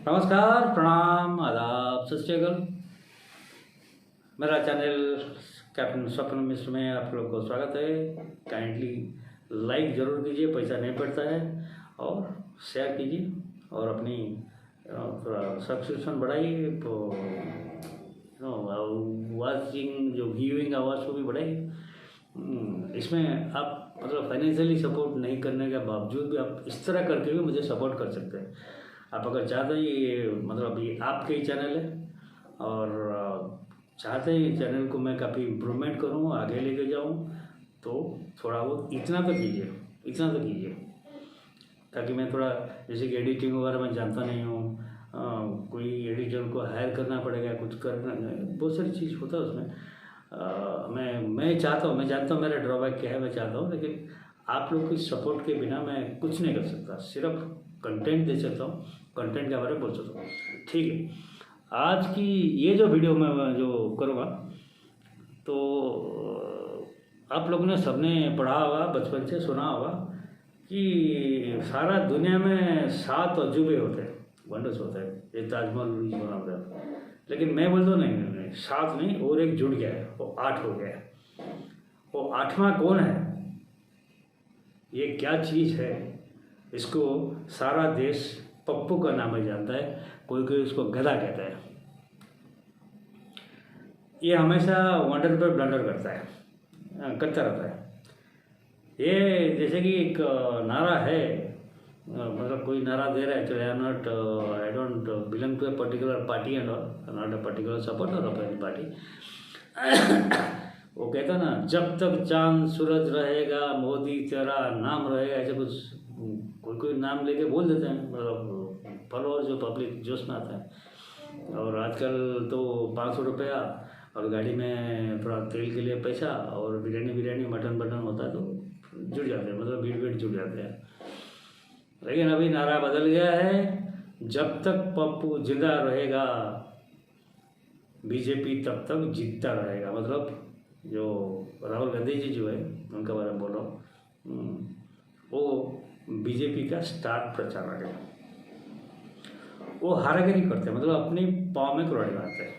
नमस्कार, प्रणाम, आदाब, सत श्री अकाल। मेरा चैनल कैप्टन स्वप्न मिश्र में आप लोग को स्वागत है। काइंडली लाइक ज़रूर कीजिए, पैसा नहीं पड़ता है, और शेयर कीजिए और अपनी थोड़ा सब्सक्रिप्शन बढ़ाइए, तो वाचिंग जो व्यूइंग आवाज़ को भी बढ़ाइए। इसमें आप मतलब फाइनेंशियली सपोर्ट नहीं करने के बावजूद भी आप इस तरह करके भी मुझे सपोर्ट कर सकते हैं। आप अगर चाहते हैं ये मतलब ये आपके ही चैनल है और चाहते हैं चैनल को मैं काफ़ी इम्प्रूवमेंट करूँ, आगे लेके जाऊँ, तो थोड़ा वो इतना तो कीजिए ताकि मैं थोड़ा जैसे कि एडिटिंग वगैरह मैं जानता नहीं हूँ, कोई एडिटर को हायर करना पड़ेगा, कुछ करना, बहुत सारी चीज़ होता है उसमें। मैं चाहता हूँ, मैं जानता हूँ मेरा ड्रॉबैक क्या है, मैं चाहता हूँ, लेकिन आप लोग की सपोर्ट के बिना मैं कुछ नहीं कर सकता। सिर्फ कंटेंट दे सकता हूँ, कंटेंट के बारे में बोल सकता हूँ। ठीक है, आज की ये जो वीडियो मैं जो करूँगा, तो आप लोगों ने सबने पढ़ा होगा, बचपन से सुना होगा कि सारा दुनिया में 7 अजूबे होते हैं, वंडर्स होते हैं। ये ताजमहल बना हुआ है, लेकिन मैं बोलता हूँ नहीं, 7 नहीं, और एक जुड़ गया है, वो 8 हो गया है। वो 8वां कौन है, ये क्या चीज़ है, इसको सारा देश पप्पू का नाम ही जानता है, कोई कोई उसको गधा कहता है। ये हमेशा वंडर पर ब्लंडर करता रहता है। ये जैसे कि एक नारा है, मतलब कोई नारा दे रहा है, चलो I don't belong to a particular party and not a particular supporter of any party. वो कहता है ना, जब तक चांद सूरज रहेगा मोदी तेरा नाम रहेगा, ऐसे कुछ कोई नाम लेके बोल देते हैं, मतलब फॉलोअर जो पब्लिक जोश में आता है। और आजकल तो 500 रुपया और गाड़ी में थोड़ा तेल के लिए पैसा और बिरयानी मटन होता है, तो जुड़ जाते हैं, मतलब भीड़ जुड़ जाते हैं। लेकिन अभी नारा बदल गया है, जब तक पप्पू जिंदा रहेगा बीजेपी तब तक जीतता रहेगा। मतलब जो राहुल गांधी जी जो है, उनके बारे में बोल रहा हूँ, वो बीजेपी का स्टार प्रचारक है। वो हारागिरी करते हैं, मतलब अपनी पाँव में कुल्हाड़ी मारते हैं।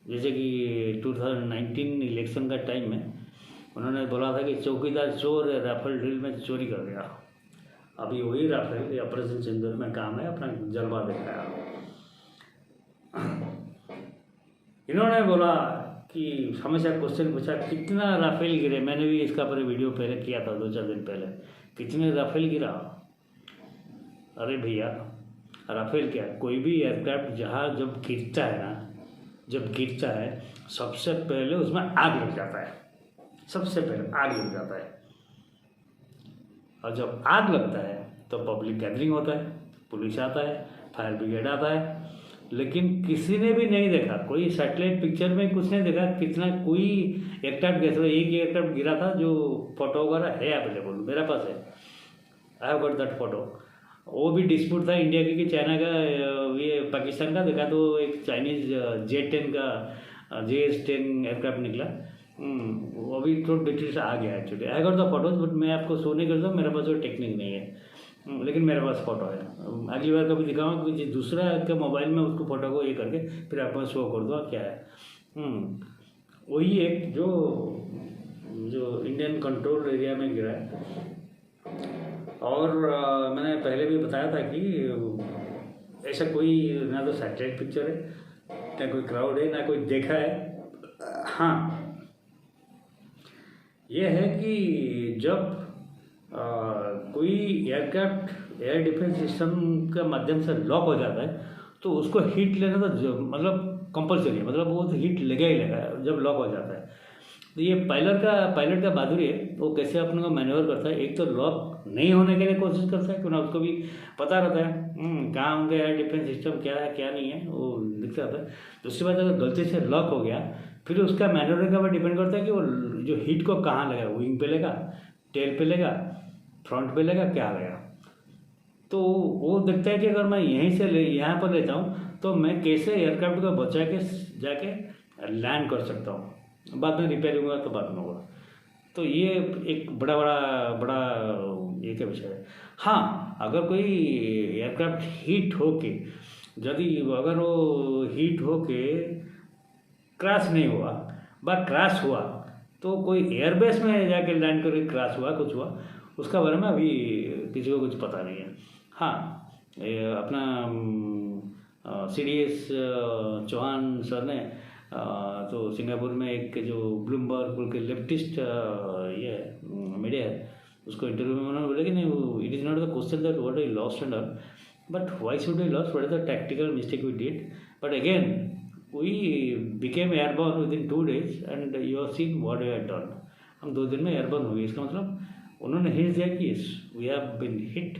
जैसे कि 2019 इलेक्शन का टाइम में उन्होंने बोला था कि चौकीदार चोर है, राफेल डील में चोरी कर गया। अभी वही राफेल या ऑपरेशन सिंदूर में काम है, अपना जलवा दिखाया। इन्होंने बोला कि हमेशा क्वेश्चन पूछा, कितना राफेल गिरे। मैंने भी इसका पर वीडियो पहले किया था 2-4 दिन पहले, कितने राफेल गिरा। अरे भैया, राफेल क्या, कोई भी एयरक्राफ्ट जहाज जब गिरता है सबसे पहले उसमें आग लग जाता है, और जब आग लगता है तो पब्लिक गैदरिंग होता है, पुलिस आता है, फायर ब्रिगेड आता है। लेकिन किसी ने भी नहीं देखा, कोई सैटेलाइट पिक्चर में कुछ नहीं देखा कितना कोई एयरक्राफ्ट कैसे। एक एयरक्राफ्ट गिरा था, जो फोटो वगैरह है अवेलेबल, मेरे पास है, I have got that photo. वो भी डिस्प्यूट था इंडिया की कि चाइना का, ये पाकिस्तान का देखा तो एक चाइनीज J-10 का JS-10 एयरक्राफ्ट निकला। वो भी थोड़ा डिटेल्स आ गया actually. I got the photos, but मैं आपको शो नहीं करता, मेरे पास वो टेक्निक नहीं है, लेकिन मेरे पास फोटो है। अगली बार कभी दिखाऊंगा कि दूसरा के मोबाइल में उसको फोटो को ये करके फिर आपको शो कर दो क्या है। वही एक जो इंडियन कंट्रोल एरिया में गिरा है। और मैंने पहले भी बताया था कि ऐसा कोई ना तो सैटेलाइट पिक्चर है, ना कोई क्राउड है, ना कोई देखा है। हाँ, ये है कि जब कोई एयरक्राफ्ट एयर डिफेंस सिस्टम के माध्यम से लॉक हो जाता है तो उसको हीट लेना तो मतलब कंपलसरी है, मतलब वो तो हीट लगा ही लगा जब लॉक हो जाता है। तो ये पायलट का बहादुरी है, वो कैसे अपने को मैन्यूवर करता है। एक तो लॉक नहीं होने के लिए कोशिश करता है, क्योंकि उसको भी पता रहता है कहाँ उनका एयर डिफेंस सिस्टम क्या है क्या नहीं है, वो दिख जाता है। दूसरी बात, अगर गलती से लॉक हो गया फिर उसका मैन्यूवर का ऊपर डिपेंड करता है कि वो जो हीट को कहाँ लगेगा, विंग पे लेगा, टेल पे लेगा, फ्रंट पे लेगा, क्या लेगा। तो वो देखता है कि अगर मैं यहीं से यहाँ पर लेता हूँ तो मैं कैसे एयरक्राफ्ट को बचा के जाके लैंड कर सकता हूँ, बाद में रिपेयरिंग होगा तो बाद में होगा। तो ये एक बड़ा ये क्या विषय है। हाँ, अगर कोई एयरक्राफ्ट हीट होके, यदि अगर वो हीट होके क्रैश नहीं हुआ बा क्रैश हुआ, तो कोई एयरबेस में जाके लैंड करके क्रैश हुआ, कुछ हुआ, उसका बारे में अभी किसी को कुछ पता नहीं है। हाँ, ये अपना CDS चौहान सर ने तो सिंगापुर में एक जो ब्लूमबर्ग बोल के लेफ्टिस्ट ये मीडिया है, उसको इंटरव्यू में उन्होंने बोला कि नहीं, वो it is not the question that what I lost and all, but why should I lost, what is the tactical mistake we did, but again we became airborne within 2 days and you have seen what we have done. हम 2 दिन में airborne हो गए। इसका मतलब उन्होंने hint दिया कि we have been hit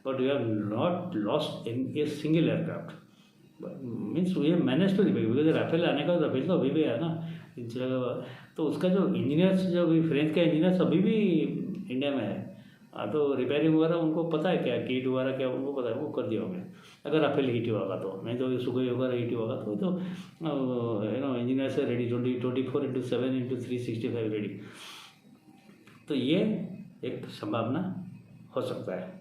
but we have not lost in a single aircraft, means we have manage to repair, because Rafale आने का, राफेल तो अभी भी है ना इन जगह, तो उसका जो इंजीनियर्स, जो भी फ्रेंच के इंजीनियर्स अभी भी इंडिया में है। हाँ, तो रिपेयरिंग वगैरह उनको पता है, क्या किट वगैरह क्या उनको पता है, वो कर दिया होंगे अगर राफेल हीट होगा तो, नहीं तो सुखोई वगैरह हीट होगा तो इंजीनियर से रेडी 24/7/365 रेडी। तो ये एक संभावना हो सकता है।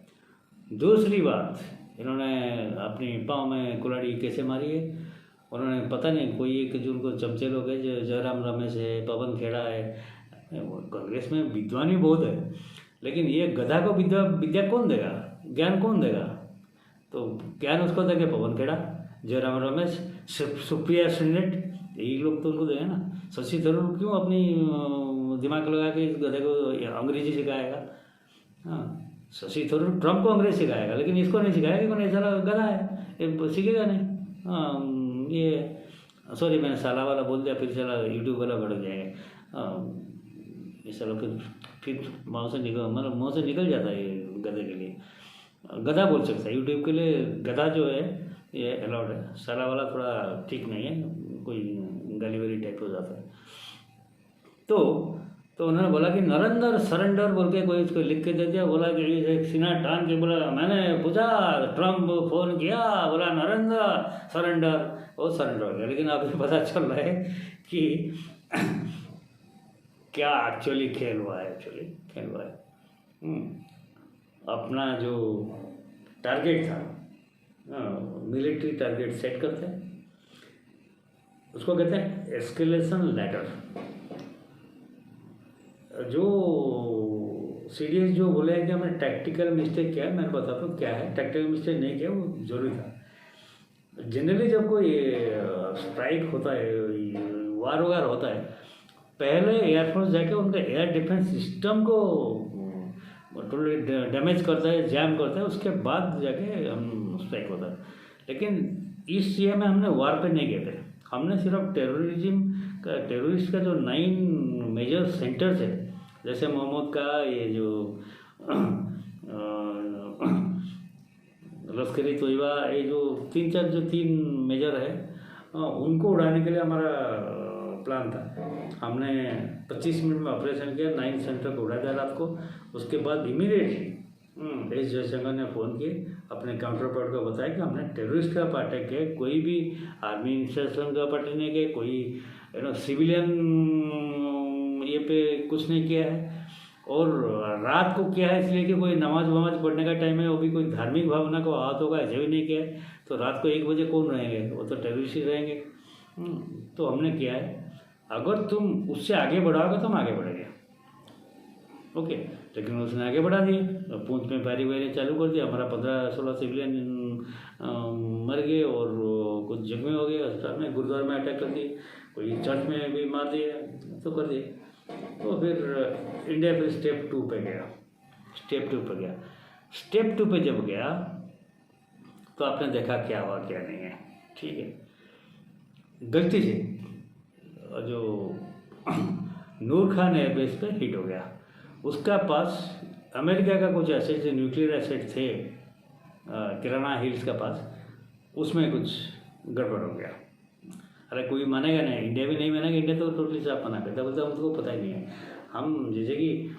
दूसरी बात, इन्होंने अपनी पाँव में कुल्हाड़ी कैसे मारी है, उन्होंने पता नहीं, कोई एक जो उनको चमचे लोग है, जो जयराम रमेश है, पवन खेड़ा है, कांग्रेस में विद्वान ही बहुत है, लेकिन ये गधा को विद्या कौन देगा, ज्ञान कौन देगा? तो ज्ञान उसको देंगे पवन खेड़ा, जयराम रमेश, सुप्रिया श्रीनेट, यही लोग तो उनको देंगे ना। शशि थरूर क्यों अपनी दिमाग लगा के इस गधे को अंग्रेजी सिखाएगा? हाँ, शशि थरूर ट्रम्प को अंग्रेजी सिखाएगा, लेकिन इसको नहीं सिखाएगा कि कौन ऐसा गधा है, ये सीखेगा नहीं। हाँ, ये सॉरी मैंने साला वाला बोल दिया, फिर साला यूट्यूब वाला भड़क जाएगा। ऐसा लोग फिर मुँह से निकल जाता है ये गधे के लिए, गधा बोल सकता है यूट्यूब के लिए, गधा जो है ये अलाउड है, साला वाला थोड़ा ठीक नहीं है, कोई गाली टाइप हो जाता है। तो उन्होंने बोला कि नरेंद्र सरेंडर बोल के कोई उसको लिख के दे दिया, बोला कि एक सीना टान के बोला, मैंने पूछा, ट्रम्प फोन किया, बोला नरेंद्र सरेंडर, वो सरेंडर हो गया। लेकिन अभी पता चल रहा है कि क्या एक्चुअली खेल हुआ है, अपना जो टारगेट था, मिलिट्री टारगेट सेट करते हैं, उसको कहते हैं एस्केलेशन लैडर। जो सीडीएस जो बोले हैं कि हमने टैक्टिकल मिस्टेक किया है, मैं बताता हूँ क्या है। टैक्टिकल मिस्टेक नहीं किया, वो जरूरी था। जनरली जब कोई स्ट्राइक होता है, वार वगैरह होता है, पहले एयरफोर्स जाके उनका एयर डिफेंस सिस्टम को टोटली डैमेज करता है, जैम करता है, उसके बाद जाके हम स्ट्राइक होता है। लेकिन इस ये में हमने वार पे नहीं गए थे, हमने सिर्फ टेररिस्ट का जो 9 मेजर सेंटर्स है, जैसे मोहम्मद का ये जो लश्करी तोयबा, ये जो 3 मेजर है, उनको उड़ाने के लिए हमारा प्लान था। हमने 25 मिनट में ऑपरेशन किया, 9 सेंटर को उड़ा दिया रात को। उसके बाद इमीडिएटली एस जयशंकर ने फ़ोन किए, अपने काउंटर पार्ट को बताया कि हमने टेररिस्ट का पार्ट अटैक किया, कोई भी आर्मी इंस्ट्रक्शन का पार्ट नहीं किया, कोई सिविलियन ये पे कुछ नहीं किया है, और रात को किया है इसलिए कि कोई नमाज वमाज पढ़ने का टाइम है, वो भी कोई धार्मिक भावना को आहत होगा ऐसे भी नहीं किया है। तो रात को 1 बजे कौन रहेंगे, वो तो टेररिस्ट ही रहेंगे। तो हमने किया है, अगर तुम उससे आगे बढ़ाओगे तो हम आगे बढ़ेंगे, ओके। लेकिन उसने आगे बढ़ा दिए, पूंछ में फायरिंग चालू कर दिया, हमारा 15-16 सिविलियन मर गए और कुछ जख्मी हो गए, अस्पताल में, गुरुद्वारा में अटैक कर दिए, कोई चर्च में भी मार दिए, तो कर दिए। तो फिर इंडिया फिर स्टेप 2 पे गया। स्टेप 2 पे जब गया तो आपने देखा क्या हुआ क्या नहीं है, ठीक है। गलती से जो नूर खान एयरबेस पे हिट हो गया, उसका पास अमेरिका का कुछ एसेट, न्यूक्लियर एसेट थे किराना हिल्स का पास, उसमें कुछ गड़बड़ हो गया। अरे कोई मानेगा नहीं, इंडिया भी नहीं मानेगा, इंडिया तो टोटली साफ मना करता, बोलता हमको पता ही नहीं है। हम जैसे कि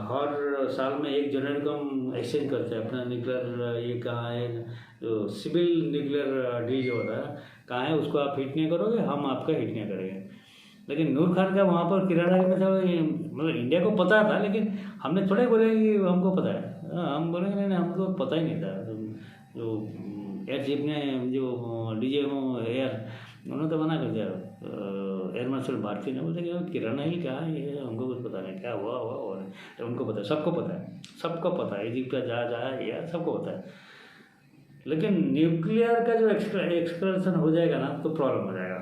हर साल में 1 जनवरी को हम एक्सचेंज करते हैं अपना न्यूक्लियर, ये कहाँ है, जो सिविल न्यूक्लियर डील जो होता है कहाँ है, उसको आप हिट नहीं करोगे, हम आपका हिट नहीं करेंगे। लेकिन नूर खान का वहाँ पर किराना में था, मतलब इंडिया को पता था, लेकिन हमने थोड़े बोले कि हमको पता है। हम बोलेंगे नहीं नहीं, हमको पता ही नहीं था। जो एयर चीफ ने, जो डीजे एयर, उन्होंने तो मना कर दिया। एयर मार्शल भारती ने बोला कि किराना हिल क्या है, ये हमको कुछ पता नहीं, क्या हुआ हुआ और तो उनको पता है, सबको पता है, सबको पता है, इजिप्ट का जहाँ या सबको पता है। लेकिन न्यूक्लियर का जो एक्सप्रेशन हो जाएगा ना, तो प्रॉब्लम हो जाएगा,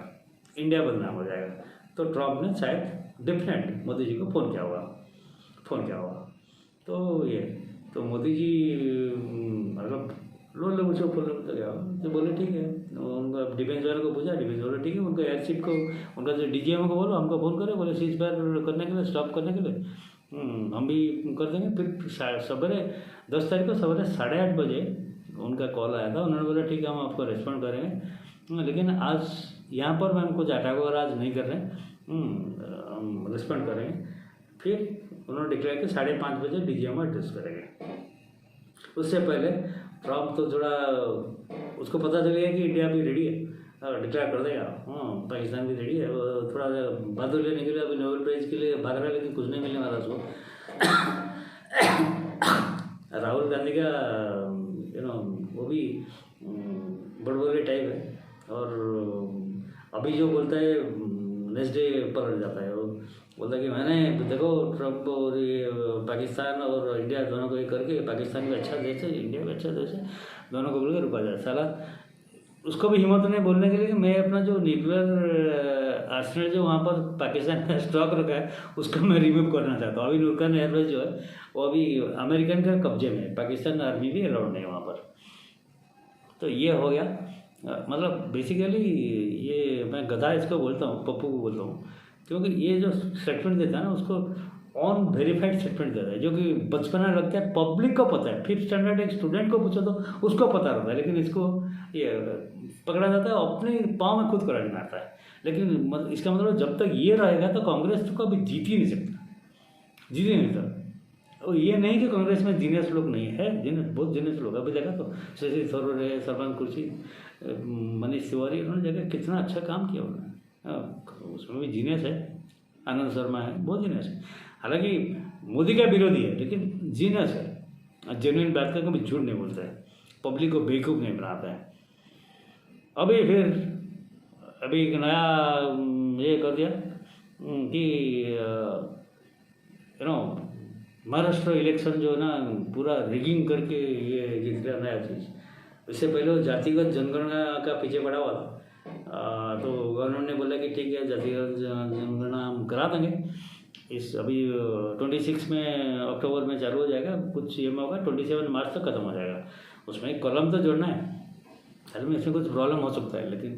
इंडिया बदनाम हो जाएगा। तो ट्रम्प ने शायद डेफिनेटली मोदी जी को फ़ोन किया होगा। तो ये तो मोदी जी मतलब लोग उसको फॉलो तो गया, तो बोले ठीक है। उनका डिफेंस वाले को पूछा, डिफेंस वाले ठीक है, उनका एयरशिप को, उनका जो डीजीएम को बोलो हमको फ़ोन करे, बोले सीज फायर करने के लिए, स्टॉप करने के लिए हम भी कर देंगे। फिर सवेरे 10 तारीख को सवेरे 8:30 बजे उनका कॉल आया था, उन्होंने बोला ठीक है हम आपको रेस्पॉन्ड करेंगे, लेकिन आज यहाँ पर मैम कुछ अटैक वगैरह आज नहीं कर रहे हैं, हम रिस्पॉन्ड करेंगे। फिर उन्होंने डिक्लेयर किया 5:30 बजे डीजीएम एड्रेस करेंगे। उससे पहले ट्रम्प तो थोड़ा, उसको पता चल गया कि इंडिया भी रेडी है, डिक्लेयर कर देगा, पाकिस्तान भी रेडी है। वो थोड़ा बहादुर लेने के लिए अभी नोबेल प्राइज़ के लिए भाग रहा है, लेकिन कुछ नहीं मिलने वाला उसको। राहुल गांधी का वो भी बड़बोले टाइप है, और अभी जो बोलता है नेक्स्ट डे पलट जाता है। वो बोलता है कि मैंने देखो ट्रम्प और ये पाकिस्तान और इंडिया दोनों को ये करके, पाकिस्तान भी अच्छा देश है, इंडिया भी अच्छा देश है, दोनों को बोल के रुका जाए। साला उसको भी हिम्मत नहीं बोलने के लिए कि मैं अपना जो न्यूक्लियर आर्सेनल जो वहाँ पर पाकिस्तान में स्टॉक रखा है उसको मैं रिमूव करना चाहता हूँ। अभी नूर खान एयरबेस जो है वो अभी अमेरिकन के कब्जे में है, पाकिस्तान आर्मी भी अलाउड नहीं है वहाँ पर। तो ये हो गया, मतलब बेसिकली ये मैं गधा इसको बोलता हूँ, पप्पू को बोलता हूँ, क्योंकि ये जो स्टेटमेंट देता है ना उसको ऑन वेरीफाइड स्टेटमेंट देता है, जो कि बचपना लगता है, पब्लिक को पता है। 5th स्टैंडर्ड एक स्टूडेंट को पूछो तो उसको पता रहता है, लेकिन इसको ये पकड़ा जाता है, अपने पाँव में खुद करंट मारता है। लेकिन इसका मतलब जब तक ये रहेगा तो कांग्रेस तो कभी जीत ही नहीं सकता। और ये नहीं कि कांग्रेस में जीनियस लोग नहीं है, बहुत जीनियस लोग। अभी देखा तो शशि थरूर है, सरपंच कुर्सी, मनीष तिवारी, उन्होंने देखा कितना अच्छा काम किया उन्होंने, उसमें भी जीनियस है। आनंद शर्मा है, बहुत जीनियस है। हालांकि मोदी का विरोधी है, लेकिन जीनियस है, जेन्युइन बात का कभी झूठ नहीं बोलता है, पब्लिक को बेवकूफ़ नहीं बनाता है। अभी एक नया ये कर दिया कि महाराष्ट्र इलेक्शन जो है ना पूरा रिगिंग करके ये जीत गया नया चीज़। इससे पहले वो जातिगत जनगणना का पीछे पड़ा हुआ था, तो गवर्नमेंट ने बोला कि ठीक है जातिगत जनगणना हम करा देंगे। अभी 26 में अक्टूबर में चालू हो जाएगा, कुछ ये में होगा 27 मार्च तक खत्म हो जाएगा। उसमें एक कॉलम तो जोड़ना है, हाल में इसमें कुछ प्रॉब्लम हो सकता है, लेकिन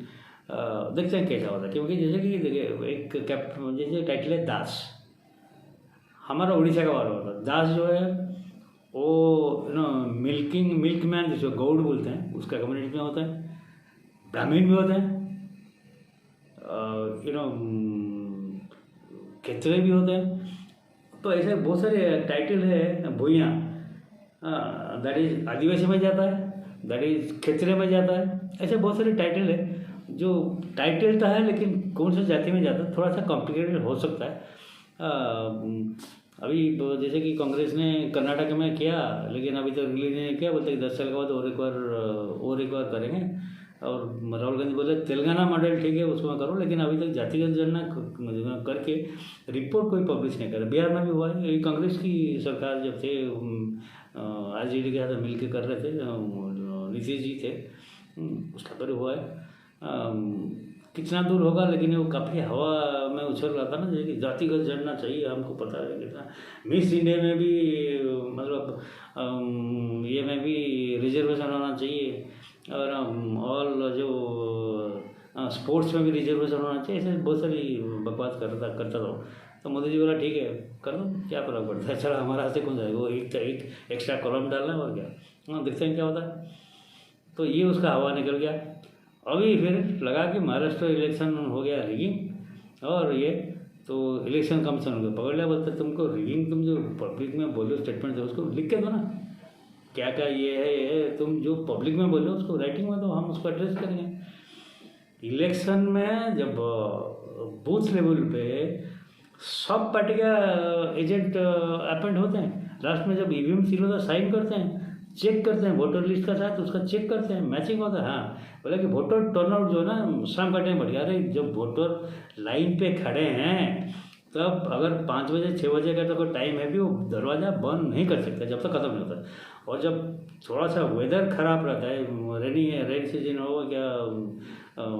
देखते हैं कैसा होता है। क्योंकि जैसे कि देखिए एक जैसे टाइटल है दास, हमारा उड़ीसा का वाला होता है दास जो है वो मिल्क मैन जिसको गौड़ बोलते हैं उसका कम्युनिटी में होता है, ब्राह्मीण भी होते हैं, खेतरे भी होते हैं। तो ऐसे बहुत सारे टाइटल है। भूइया दैट इज आदिवासी में जाता है, दैट इज खेतरे में जाता है, ऐसे बहुत सारे टाइटल है जो टाइटल तो है लेकिन कौन सी जाति में जाता है थोड़ा सा कॉम्प्लिकेटेड हो सकता है। अभी जैसे कि कांग्रेस ने कर्नाटक में किया, लेकिन अभी तक रिलीज नहीं किया, बोलते कि 10 साल के बाद और एक बार करेंगे। और राहुल गांधी बोले तेलंगाना मॉडल ठीक है उसमें करो, लेकिन अभी तक जातिगत जनगणना करके रिपोर्ट कोई पब्लिश नहीं करे। बिहार में भी हुआ है, ये कांग्रेस की सरकार जब थे आरजेडी के साथ मिल के कर रहे थे, नीतीश जी थे, उसका पर हुआ है। कितना दूर होगा, लेकिन वो काफ़ी हवा में उछल रहा था ना, जैसे कि जातिगत जनना चाहिए, हमको पता है कितना। मिस इंडिया में भी मतलब ये में भी रिजर्वेशन होना चाहिए, और ऑल जो स्पोर्ट्स में भी रिजर्वेशन होना चाहिए, ऐसे बहुत सारी बकवास करता था। तो मोदी जी बोला ठीक है कर दो, क्या फर्क पड़ता है, चला हमारा हाथ से कौन जाएगा, वो एक एक्स्ट्रा कॉलम डालना है और क्या, देखते हैं क्या होता है। तो ये उसका हवा निकल गया। अभी फिर लगा कि महाराष्ट्र इलेक्शन हो गया रिगिंग, और ये तो इलेक्शन कमीशन हो गया पकड़ लिया, बोलते तुमको रिगिंग, तुम जो पब्लिक में बोलो स्टेटमेंट दो उसको लिख के दो ना, क्या क्या ये है, तुम जो पब्लिक में बोलो उसको राइटिंग में दो, हम उसको एड्रेस करेंगे। इलेक्शन में जब बूथ लेवल पे सब पार्टी का एजेंट अपॉइंट होते हैं। लास्ट में जब ईवीएम सील होता है साइन करते हैं, चेक करते हैं वोटर लिस्ट का साथ उसका चेक करते हैं, मैचिंग होता है। हाँ बोला कि वोटर टर्नआउट जो है ना शाम का टाइम बढ़ गया। अरे जब वोटर लाइन पे खड़े हैं तब अगर 5 बजे 6 बजे का तो टाइम है भी वो दरवाज़ा बंद नहीं कर सकते जब तक ख़त्म नहीं होता। और जब थोड़ा सा वेदर ख़राब रहता है, रेन सीजन हो या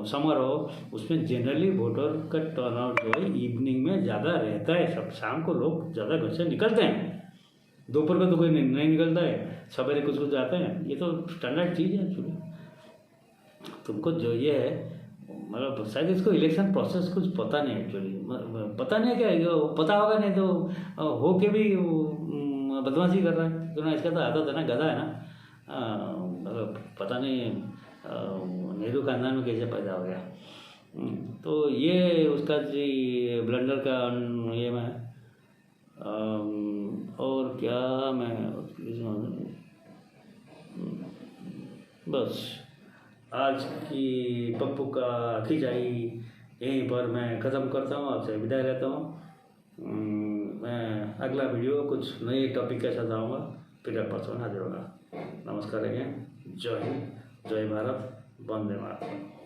समर हो, उसमें जनरली वोटर का टर्नआउट जो है इवनिंग में ज़्यादा रहता है। सब शाम को लोग ज़्यादा घर से निकलते हैं, दोपहर को तो कोई नहीं निकलता है, सवेरे कुछ जाते हैं। ये तो स्टैंडर्ड चीज़ है एक्चुअली। तुमको जो ये है मतलब शायद इसको इलेक्शन प्रोसेस कुछ पता नहीं एक्चुअली, पता नहीं है क्या, ये पता होगा नहीं तो हो के भी बदमाशी कर रहा है। तो ना इसका तो आदत है ना, गधा है ना। मतलब पता नहीं नेहरू खानदान में कैसे पैदा हो गया। तो ये उसका जी ब्लंडर का ये मैं और क्या मैं बस आज की पप्पू का खिंचाई यहीं पर मैं ख़त्म करता हूँ, आपसे विदाई लेता हूँ। मैं अगला वीडियो कुछ नए टॉपिक के साथ आऊँगा, फिर परसों हाजिर होगा। नमस्कार अगेन, जय हिंद, जय भारत, वंदे मातरम।